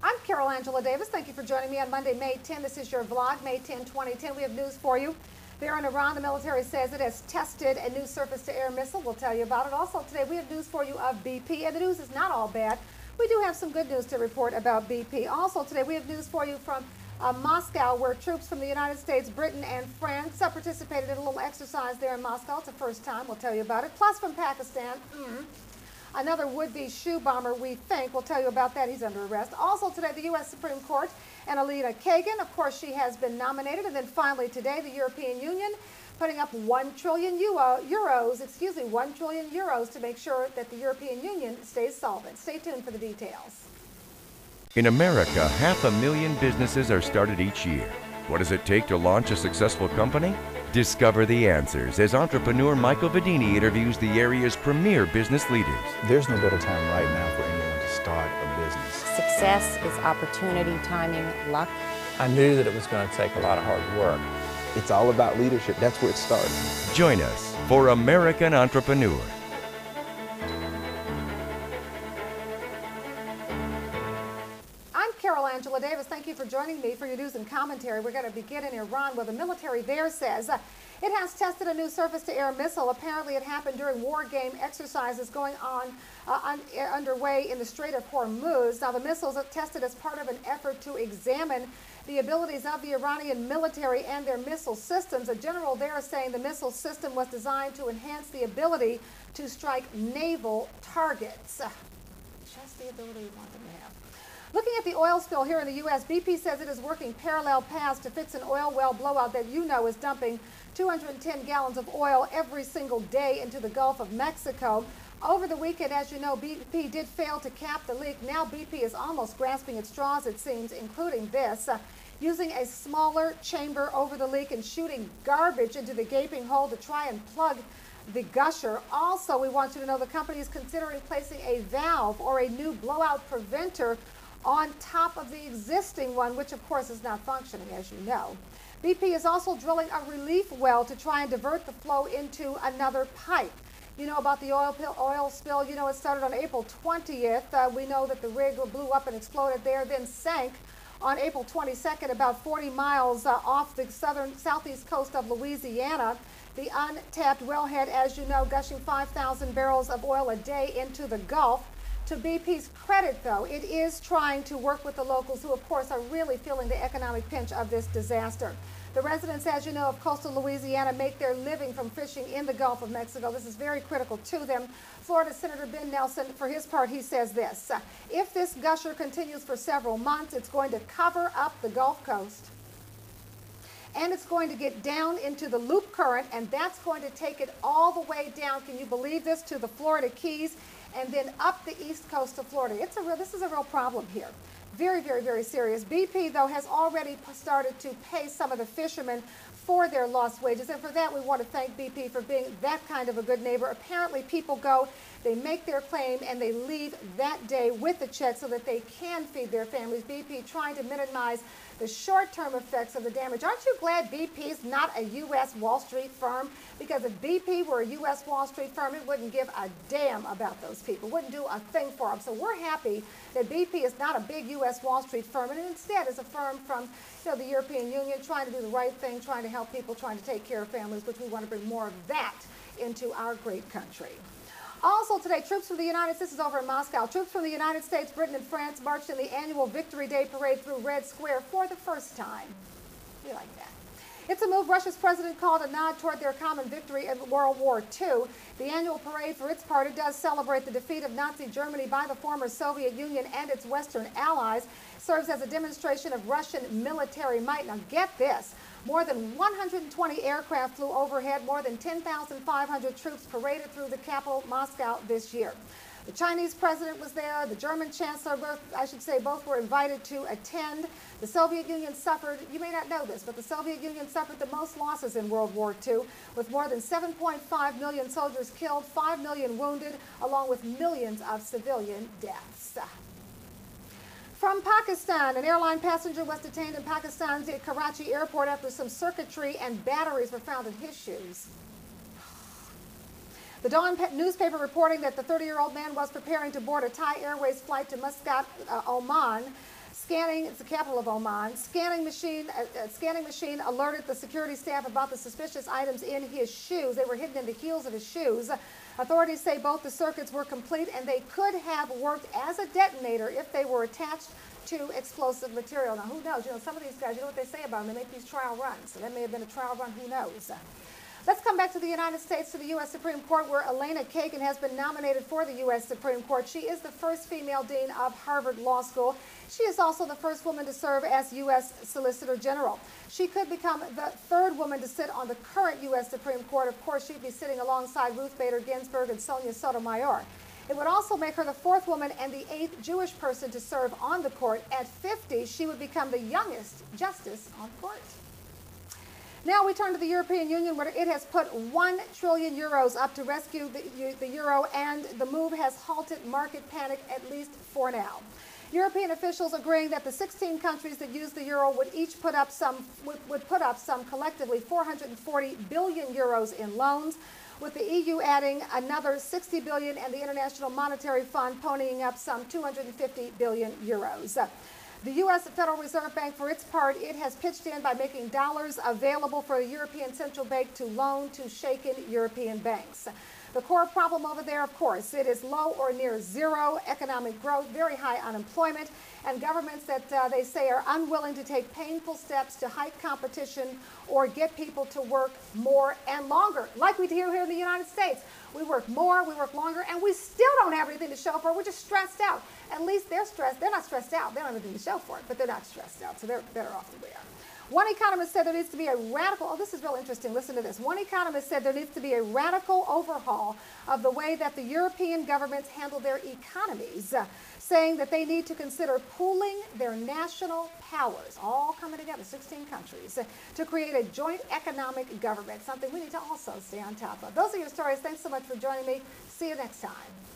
I'm Carol Angela Davis. Thank you for joining me on Monday, May 10. This is your vlog, May 10, 2010. We have news for you. There in Iran, the military says it has tested a new surface-to-air missile. We'll tell you about it. Also today, we have news for you of BP, and the news is not all bad. We do have some good news to report about BP. Also today, we have news for you from Moscow, where troops from the United States, Britain, and France participated in a little exercise there in Moscow. It's the first time. We'll tell you about it. Plus from Pakistan, another would-be shoe bomber, we think. We'll tell you about that. He's under arrest. Also today, the U.S. Supreme Court and Elena Kagan. Of course, she has been nominated. And then finally today, the European Union putting up 1 trillion euros, 1 trillion euros to make sure that the European Union stays solvent. Stay tuned for the details. In America, 500,000 businesses are started each year. What does it take to launch a successful company? Discover the answers as entrepreneur Michael Vedini interviews the area's premier business leaders. There's no better time right now for anyone to start a business. Success is opportunity, timing, luck. I knew that it was going to take a lot of hard work. It's all about leadership. That's where it starts. Join us for American Entrepreneur. Carol Angela Davis, thank you for joining me for your news and commentary. We're going to begin in Iran, where the military there says it has tested a new surface-to-air missile. Apparently, it happened during war game exercises going on underway in the Strait of Hormuz. Now, the missiles are tested as part of an effort to examine the abilities of the Iranian military and their missile systems. A general there is saying the missile system was designed to enhance the ability to strike naval targets. Just the ability we want them to have. Looking at the oil spill here in the U.S., BP says it is working parallel paths to fix an oil well blowout that is dumping 210 gallons of oil every single day into the Gulf of Mexico. Over the weekend, as you know, BP did fail to cap the leak. Now BP is almost grasping at straws, it seems, including this, using a smaller chamber over the leak and shooting garbage into the gaping hole to try and plug the gusher. Also, we want you to know the company is considering placing a valve or a new blowout preventer on top of the existing one, which of course is not functioning, as you know. BP is also drilling a relief well to try and divert the flow into another pipe. You know about the oil spill. You know it started on April 20th. We know that the rig blew up and exploded there, then sank on April 22nd, about 40 miles off the southeast coast of Louisiana. The untapped wellhead, as you know, gushing 5,000 barrels of oil a day into the Gulf. To BP's credit, though, it is trying to work with the locals who, of course, are really feeling the economic pinch of this disaster. The residents, as you know, of coastal Louisiana make their living from fishing in the Gulf of Mexico. This is very critical to them. Florida Senator Ben Nelson, for his part, he says this: if this gusher continues for several months, it's going to cover up the Gulf Coast, and it's going to get down into the loop current, and that's going to take it all the way down, can you believe this, to the Florida Keys, and then up the east coast of Florida. This is a real problem here. Very, very, very serious. BP, though, has already started to pay some of the fishermen for their lost wages, and for that we want to thank BP for being that kind of a good neighbor. Apparently people go, they make their claim, and they leave that day with a check so that they can feed their families. BP trying to minimize the short-term effects of the damage. Aren't you glad BP is not a U.S. Wall Street firm? Because if BP were a U.S. Wall Street firm, it wouldn't give a damn about those people, wouldn't do a thing for them. So we're happy that BP is not a big U.S. Wall Street firm, and instead is a firm from the European Union, trying to do the right thing, trying to help people, trying to take care of families, which we want to bring more of that into our great country. Also today, troops from the this is over in Moscow, troops from the United States, Britain, and France marched in the annual Victory Day parade through Red Square for the first time. We like that. It's a move Russia's president called a nod toward their common victory in World War II. The annual parade, for its part, it does celebrate the defeat of Nazi Germany by the former Soviet Union and its Western allies, serves as a demonstration of Russian military might. Now get this, more than 120 aircraft flew overhead, more than 10,500 troops paraded through the capital, Moscow, this year. The Chinese president was there, the German chancellor, both were invited to attend. The Soviet Union suffered, you may not know this, but the Soviet Union suffered the most losses in World War II, with more than 7.5 million soldiers killed, 5 million wounded, along with millions of civilian deaths. From Pakistan, an airline passenger was detained in Pakistan's Karachi airport after some circuitry and batteries were found in his shoes. The Dawn newspaper reporting that the 30-year-old man was preparing to board a Thai Airways flight to Muscat, Oman, Scanning, it's the capital of Oman. Scanning machine alerted the security staff about the suspicious items in his shoes. They were hidden in the heels of his shoes. Authorities say both the circuits were complete and they could have worked as a detonator if they were attached to explosive material. Now, who knows? You know, some of these guys, you know what they say about them? They make these trial runs. So that may have been a trial run. Who knows? Let's come back to the United States, to the U.S. Supreme Court, where Elena Kagan has been nominated for the U.S. Supreme Court. She is the first female dean of Harvard Law School. She is also the first woman to serve as U.S. Solicitor General. She could become the third woman to sit on the current U.S. Supreme Court. Of course, she'd be sitting alongside Ruth Bader Ginsburg and Sonia Sotomayor. It would also make her the fourth woman and the eighth Jewish person to serve on the court. At 50, she would become the youngest justice on the court. Now we turn to the European Union, where it has put 1 trillion euros up to rescue the euro, and the move has halted market panic, at least for now. European officials agreeing that the 16 countries that use the euro would each put up some collectively 440 billion euros in loans, with the EU adding another 60 billion and the International Monetary Fund ponying up some 250 billion euros. The U.S. Federal Reserve Bank, for its part, it has pitched in by making dollars available for the European Central Bank to loan to shaken European banks. The core problem over there, of course, it is low or near zero economic growth, very high unemployment, and governments that they say are unwilling to take painful steps to hike competition or get people to work more and longer, like we do here in the United States. We work more, we work longer, and we still don't have anything to show for it. We're just stressed out. At least they're stressed. They're not stressed out. They don't have anything to show for it, but they're not stressed out, so they're better off than we are. One economist said there needs to be a radical, oh, this is real interesting, listen to this. One economist said there needs to be a radical overhaul of the way that the European governments handle their economies, saying that they need to consider pooling their national powers, all coming together, 16 countries, to create a joint economic government, something we need to also stay on top of. Those are your stories. Thanks so much for joining me. See you next time.